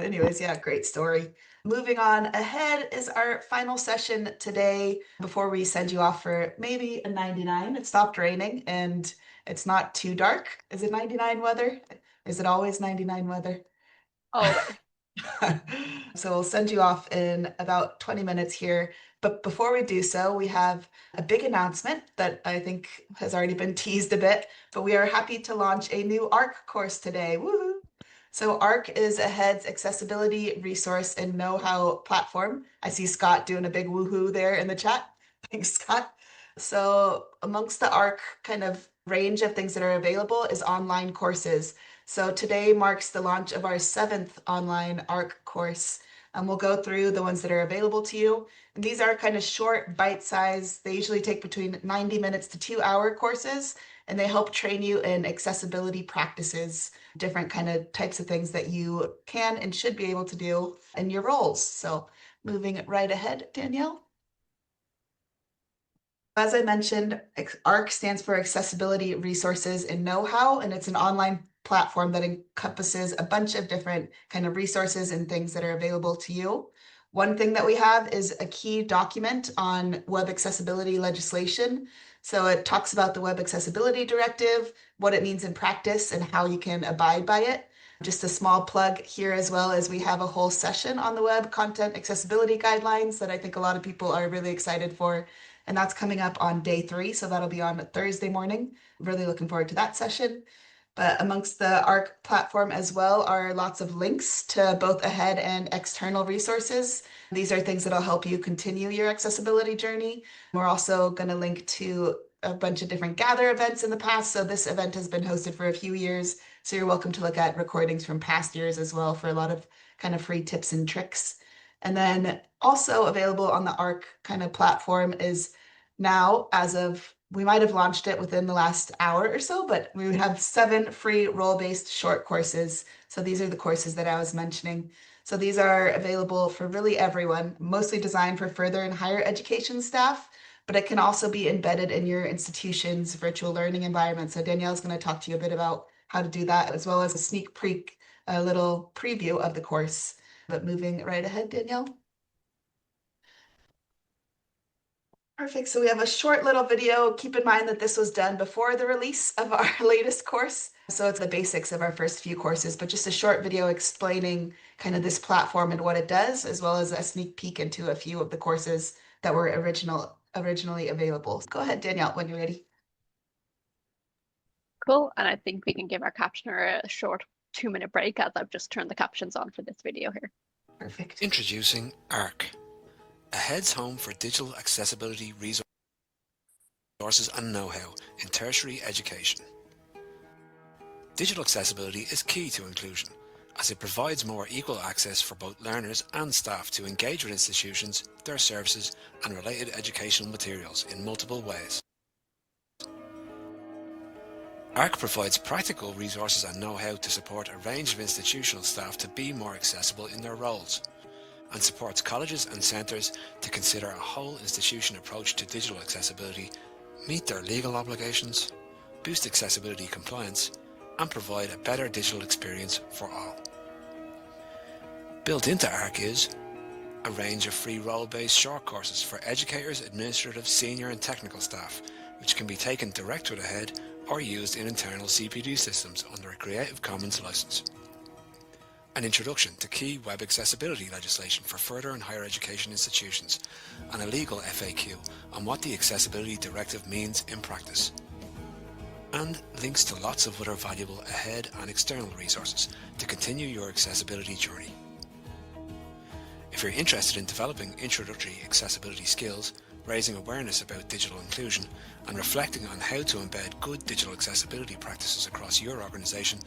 Anyways, yeah, great story. Moving on ahead is our final session today before we send you off for maybe a 99. It stopped raining and it's not too dark. Is it 99 weather? Is it always 99 weather? Always. So we'll send you off in about 20 minutes here. But before we do so, we have a big announcement that I think has already been teased a bit, but we are happy to launch a new ARC course today. Woohoo! So ARC is Ahead's accessibility, resource, and know-how platform. I see Scott doing a big woohoo there in the chat. Thanks, Scott. So amongst the ARC kind of range of things that are available is online courses. So today marks the launch of our seventh online ARC course. We'll go through the ones that are available to you. And these are kind of short, bite-sized. They usually take between 90 minutes to 2-hour courses, and they help train you in accessibility practices, different kind of types of things that you can and should be able to do in your roles. So moving right ahead, Danielle. As I mentioned, ARC stands for Accessibility Resources and Know-how, and it's an online platform that encompasses a bunch of different kind of resources and things that are available to you. One thing that we have is a key document on web accessibility legislation. So it talks about the Web Accessibility Directive, what it means in practice, and how you can abide by it. Just a small plug here as well as we have a whole session on the web content accessibility guidelines that I think a lot of people are really excited for. And that's coming up on day 3. So that'll be on Thursday morning. Really looking forward to that session. But amongst the ARC platform as well are lots of links to both ahead and external resources. These are things that'll help you continue your accessibility journey. We're also going to link to a bunch of different Gather events in the past. So this event has been hosted for a few years. So you're welcome to look at recordings from past years as well for a lot of kind of free tips and tricks. And then also available on the ARC kind of platform is now, as of we might have launched it within the last hour or so, but we have 7 free role-based short courses. So these are the courses that I was mentioning. So these are available for really everyone, mostly designed for further and higher education staff, but it can also be embedded in your institution's virtual learning environment. So Danielle's going to talk to you a bit about how to do that, as well as a sneak peek, a little preview of the course. But moving right ahead, Danielle. Perfect. So we have a short little video. Keep in mind that this was done before the release of our latest course. So it's the basics of our first few courses, but just a short video explaining kind of this platform and what it does, as well as a sneak peek into a few of the courses that were originally available. Go ahead, Danielle, when you're ready. Cool. And I think we can give our captioner a short 2-minute break as I've just turned the captions on for this video here. Perfect. Introducing ARC, Ahead's home for digital accessibility resources and know-how in tertiary education. Digital accessibility is key to inclusion, as it provides more equal access for both learners and staff to engage with institutions, their services and related educational materials in multiple ways. ARC provides practical resources and know-how to support a range of institutional staff to be more accessible in their roles, and supports colleges and centres to consider a whole institution approach to digital accessibility, meet their legal obligations, boost accessibility compliance, and provide a better digital experience for all. Built into ARC is a range of free role-based short courses for educators, administrative, senior and technical staff, which can be taken direct with Ahead or used in internal CPD systems under a Creative Commons license. An introduction to key web accessibility legislation for further and higher education institutions, and a legal FAQ on what the Accessibility Directive means in practice. And links to lots of other valuable Ahead and external resources to continue your accessibility journey. If you're interested in developing introductory accessibility skills, raising awareness about digital inclusion, and reflecting on how to embed good digital accessibility practices across your organisation,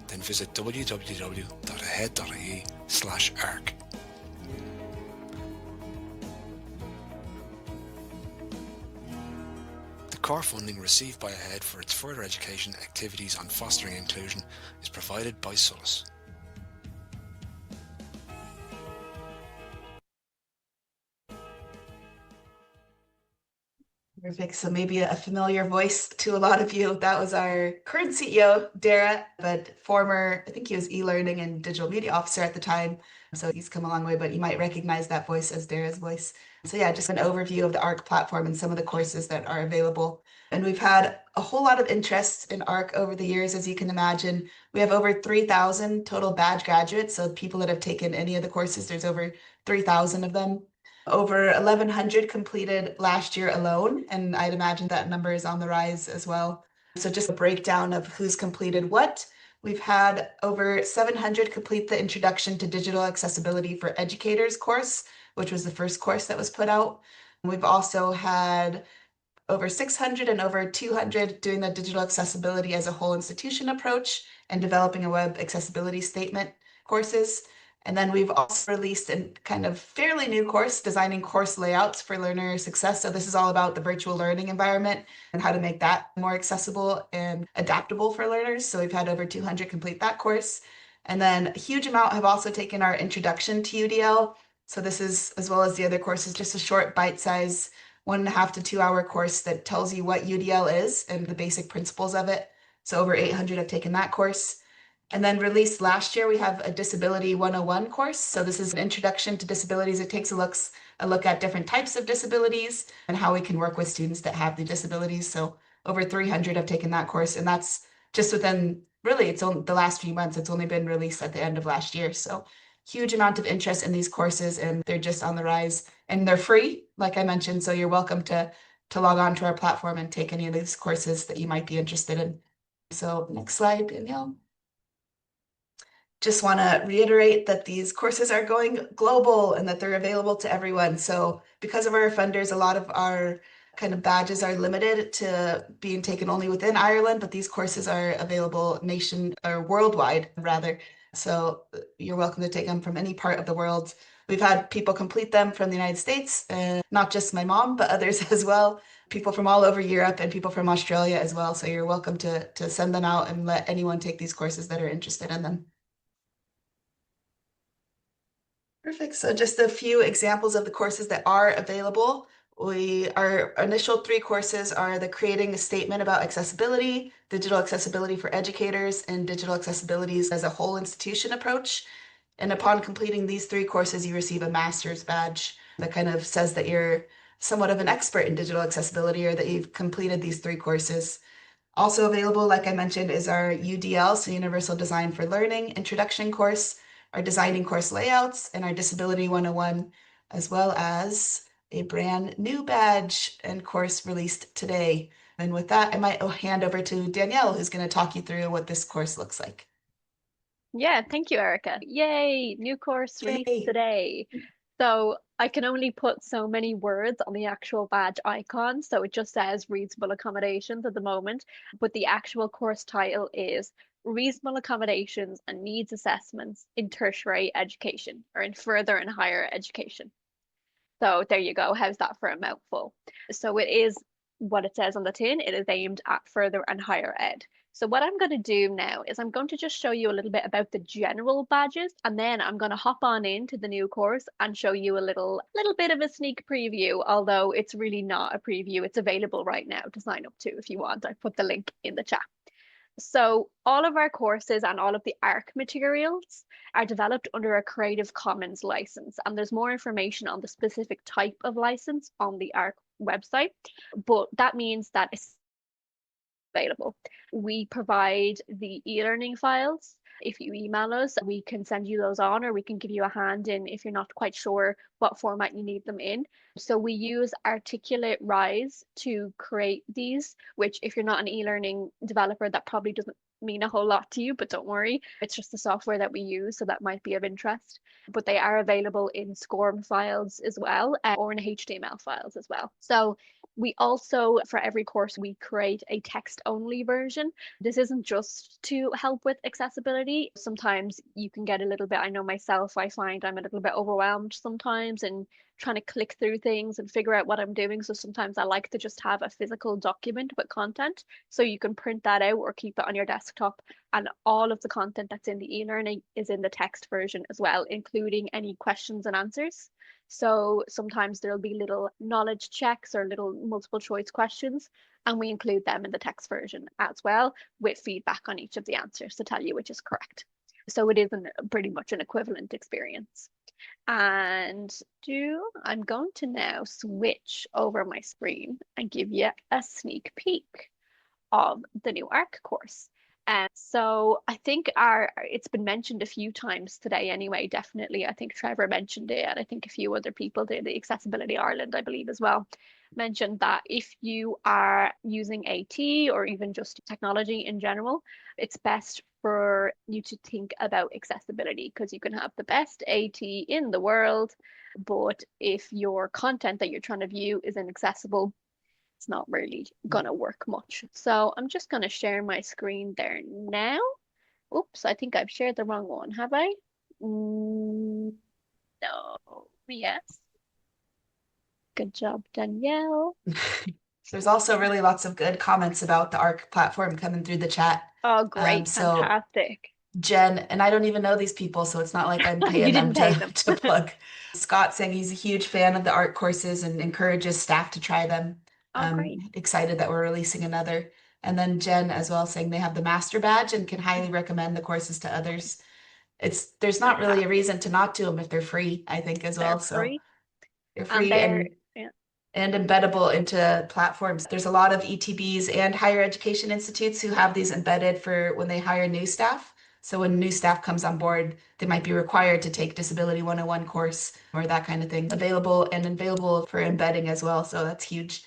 then visit www.ahead.ie/ARC. The core funding received by Ahead for its further education activities on fostering inclusion is provided by SOLAS. Perfect. So maybe a familiar voice to a lot of you. That was our current CEO, Dara, but former, I think he was eLearning and digital media officer at the time. So he's come a long way, but you might recognize that voice as Dara's voice. So yeah, just an overview of the ARC platform and some of the courses that are available. And we've had a whole lot of interest in ARC over the years, as you can imagine. We have over 3,000 total badge graduates. So people that have taken any of the courses, there's over 3,000 of them. Over 1,100 completed last year alone, and I'd imagine that number is on the rise as well. So just a breakdown of who's completed what. We've had over 700 complete the Introduction to Digital Accessibility for Educators course, which was the first course that was put out. We've also had over 600 and over 200 doing the digital accessibility as a whole institution approach and developing a web accessibility statement courses. And then we've also released a kind of fairly new course, designing course layouts for learner success. So this is all about the virtual learning environment and how to make that more accessible and adaptable for learners. So we've had over 200 complete that course. And then a huge amount have also taken our introduction to UDL. So this is, as well as the other courses, just a short bite-size 1.5 to 2 hour course that tells you what UDL is and the basic principles of it. So over 800 have taken that course. And then released last year, we have a Disability 101 course. So this is an introduction to disabilities. It takes a look at different types of disabilities and how we can work with students that have the disabilities. So over 300 have taken that course, and that's just within really it's only the last few months. It's only been released at the end of last year. So huge amount of interest in these courses, and they're just on the rise. And they're free, like I mentioned. So you're welcome to log on to our platform and take any of these courses that you might be interested in. So next slide, Danielle. Just want to reiterate that these courses are going global and that they're available to everyone. So because of our funders, a lot of our kind of badges are limited to being taken only within Ireland, but these courses are available nation or worldwide rather. So you're welcome to take them from any part of the world. We've had people complete them from the United States, and not just my mom, but others as well. People from all over Europe and people from Australia as well. So you're welcome to send them out and let anyone take these courses that are interested in them. Perfect. So just a few examples of the courses that are available. Our initial 3 courses are the Creating a Statement about Accessibility, Digital Accessibility for Educators, and Digital Accessibilities as a Whole Institution approach. And upon completing these 3 courses, you receive a master's badge that kind of says that you're somewhat of an expert in digital accessibility or that you've completed these 3 courses. Also available, like I mentioned, is our UDL, so Universal Design for Learning Introduction course, our Designing Course Layouts, and our Disability 101, as well as a brand new badge and course released today. And with that, I might hand over to Danielle, who's going to talk you through what this course looks like. Yeah, thank you, Erica. Yay, new course released Yay. today. So I can only put so many words on the actual badge icon. So it just says reasonable accommodations at the moment, but the actual course title is Reasonable Accommodations and Needs Assessments in Tertiary Education or in Further and Higher Education. So there you go. How's that for a mouthful? So it is what it says on the tin. It is aimed at further and higher ed. So what I'm going to do now is I'm going to just show you a little bit about the general badges, and then I'm going to hop on into the new course and show you a little bit of a sneak preview, although it's really not a preview. It's available right now to sign up to if you want. I put the link in the chat. So all of our courses and all of the ARC materials are developed under a Creative Commons license, and there's more information on the specific type of license on the ARC website, but that means that it's available. We provide the e-learning files. If you email us, we can send you those on, or we can give you a hand in if you're not quite sure what format you need them in. So we use Articulate Rise to create these, which if you're not an e-learning developer, that probably doesn't mean a whole lot to you, but don't worry. It's just the software that we use, so that might be of interest. But they are available in SCORM files as well, or in HTML files as well. So we also, for every course, we create a text-only version. This isn't just to help with accessibility. Sometimes you can get a little bit, I know myself, I find I'm a little bit overwhelmed sometimes in trying to click through things and figure out what I'm doing. So sometimes I like to just have a physical document with content. So you can print that out or keep it on your desktop. And all of the content that's in the e-learning is in the text version as well, including any questions and answers. So sometimes there'll be little knowledge checks or little multiple choice questions, and we include them in the text version as well with feedback on each of the answers to tell you which is correct. So it is pretty much an equivalent experience. And I'm going to now switch over my screen and give you a sneak peek of the new ARC course. And so I think it's been mentioned a few times today anyway, definitely. I think Trevor mentioned it, and I think a few other people did, the Accessibility Ireland, I believe, as well, mentioned that if you are using AT or even just technology in general, it's best for you to think about accessibility, because you can have the best AT in the world, but if your content that you're trying to view is inaccessible, it's not really gonna work much. So I'm just gonna share my screen there now. Oops, I think I've shared the wrong one, have I? No. Yes. Good job, Danielle. There's also really lots of good comments about the ARC platform coming through the chat. Oh, great, So fantastic. Jen, and I don't even know these people, so it's not like I'm You paying them didn't pay them. to plug. Scott saying he's a huge fan of the art courses and encourages staff to try them. Oh, great. Excited that we're releasing another. And then Jen as well saying they have the master badge and can highly recommend the courses to others. There's not really a Fantastic. reason to not do them if they're free, I think, as They're well. So free they're and free they're, yeah. and embeddable into platforms. There's a lot of ETBs and higher education institutes who have these embedded for when they hire new staff. So when new staff comes on board, they might be required to take Disability 101 course or that kind of thing. Available for embedding as well. So that's huge.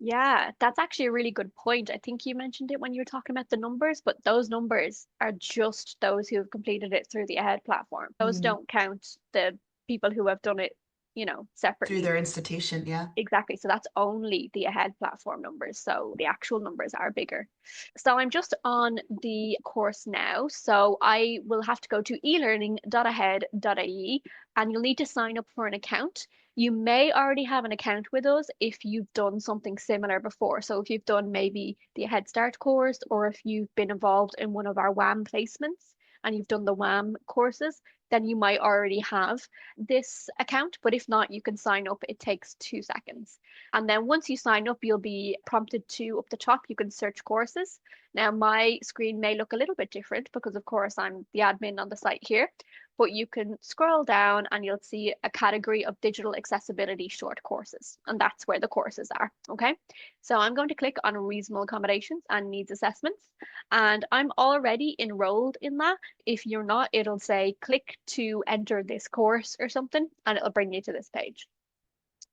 Yeah, that's actually a really good point. I think you mentioned it when you were talking about the numbers, but those numbers are just those who have completed it through the Ahead platform. Those don't count the people who have done it, Through separately. their institution, yeah. Exactly. So that's only the Ahead platform numbers. So the actual numbers are bigger. So I'm just on the course now. So I will have to go to elearning.ahead.ie and you'll need to sign up for an account. You may already have an account with us if you've done something similar before. So if you've done maybe the Head Start course, or if you've been involved in one of our WAM placements and you've done the WAM courses, then you might already have this account. But if not, you can sign up. It takes 2 seconds. And then once you sign up, you'll be prompted to, up the top, you can search courses. Now, my screen may look a little bit different because, of course, I'm the admin on the site here, but you can scroll down and you'll see a category of digital accessibility short courses, and that's where the courses are. Okay, so I'm going to click on reasonable accommodations and needs assessments, and I'm already enrolled in that. If you're not, it'll say click to enter this course or something, and it'll bring you to this page.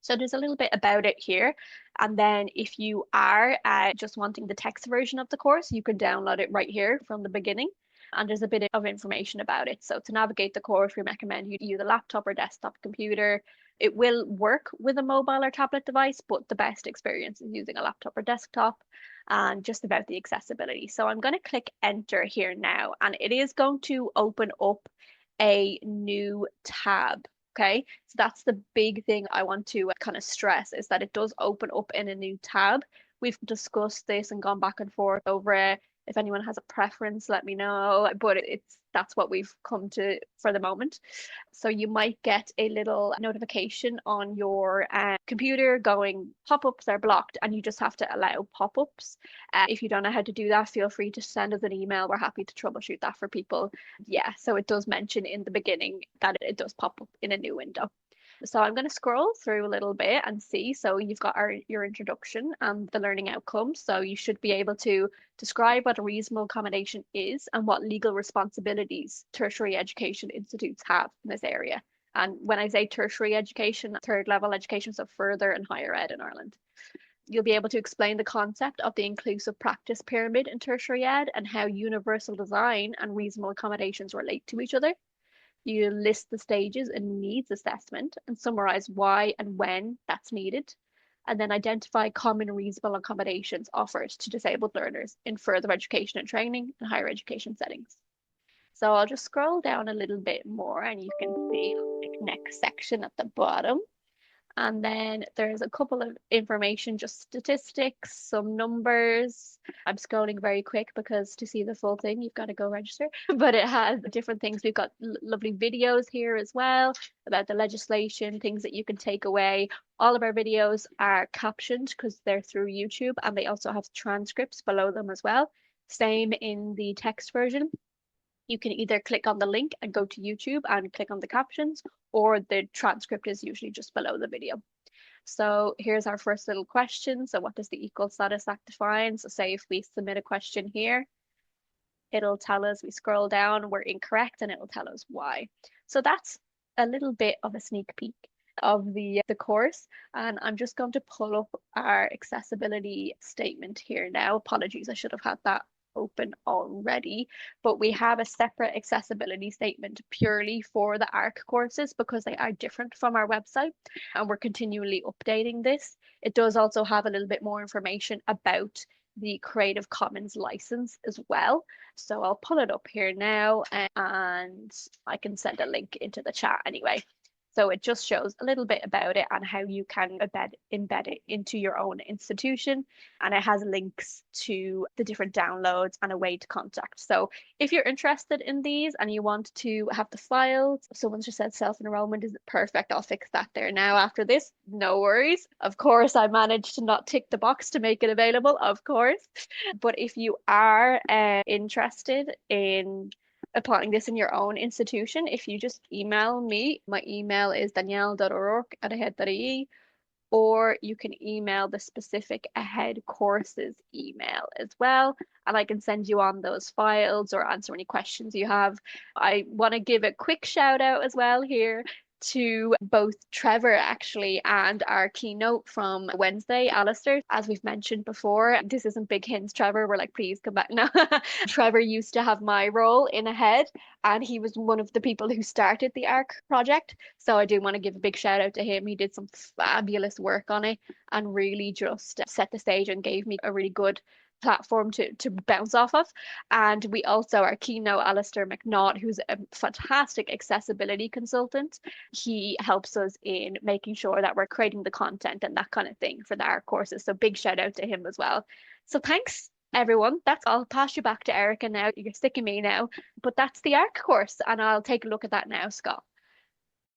So there's a little bit about it here. And then if you are just wanting the text version of the course, you can download it right here from the beginning. And there's a bit of information about it. So to navigate the course, we recommend you use a laptop or desktop computer. It will work with a mobile or tablet device, but the best experience is using a laptop or desktop, and just about the accessibility. So I'm going to click enter here now, and it is going to open up a new tab. Okay, so that's the big thing I want to kind of stress, is that it does open up in a new tab. We've discussed this and gone back and forth over it. If anyone has a preference, let me know. But that's what we've come to for the moment. So you might get a little notification on your computer going pop-ups are blocked, and you just have to allow pop-ups. If you don't know how to do that, feel free to send us an email. We're happy to troubleshoot that for people. Yeah, so it does mention in the beginning that it does pop up in a new window. So I'm going to scroll through a little bit and see. So you've got your introduction and the learning outcomes. So you should be able to describe what a reasonable accommodation is and what legal responsibilities tertiary education institutes have in this area. And when I say tertiary education, third level education, so further and higher ed in Ireland. You'll be able to explain the concept of the inclusive practice pyramid in tertiary ed and how universal design and reasonable accommodations relate to each other. You list the stages and needs assessment and summarize why and when that's needed, and then identify common reasonable accommodations offered to disabled learners in further education and training and higher education settings. So I'll just scroll down a little bit more and you can see the next section at the bottom. And then there's a couple of information, just statistics, some numbers. I'm scrolling very quick because to see the full thing, you've got to go register. But it has different things. We've got lovely videos here as well about the legislation, things that you can take away. All of our videos are captioned because they're through YouTube, and they also have transcripts below them as well. Same in the text version. You can either click on the link and go to YouTube and click on the captions, or the transcript is usually just below the video. So here's our first little question. So what does the Equal Status Act define? So say if we submit a question here, it'll tell us, we scroll down, we're incorrect, and it'll tell us why. So that's a little bit of a sneak peek of the course. And I'm just going to pull up our accessibility statement here now. Apologies, I should have had that open already, but we have a separate accessibility statement purely for the ARC courses because they are different from our website, and we're continually updating this. It does also have a little bit more information about the Creative Commons license as well. So I'll pull it up here now, and I can send a link into the chat anyway. So it just shows a little bit about it and how you can embed it into your own institution. And it has links to the different downloads and a way to contact. So if you're interested in these and you want to have the files, someone just said self-enrollment is perfect. I'll fix that there now after this. No worries. Of course, I managed to not tick the box to make it available, of course. But if you are interested in applying this in your own institution, if you just email me, my email is danielle.o'rourke@ahead.ie, or you can email the specific Ahead courses email as well, and I can send you on those files or answer any questions you have. I want to give a quick shout out as well here to both Trevor actually and our keynote from Wednesday, Alistair. As we've mentioned before, this isn't big hints, Trevor. We're like, please come back now. Trevor used to have my role in Ahead, and he was one of the people who started the ARC project. So I do want to give a big shout out to him. He did some fabulous work on it and really just set the stage and gave me a really good platform to bounce off of. And we also, our keynote, Alistair McNaught, who's a fantastic accessibility consultant, he helps us in making sure that we're creating the content and that kind of thing for our courses. So big shout out to him as well. So thanks everyone. I'll pass you back to Erica now. You're sticking me now, but that's the ARC course, and I'll take a look at that now, Scott.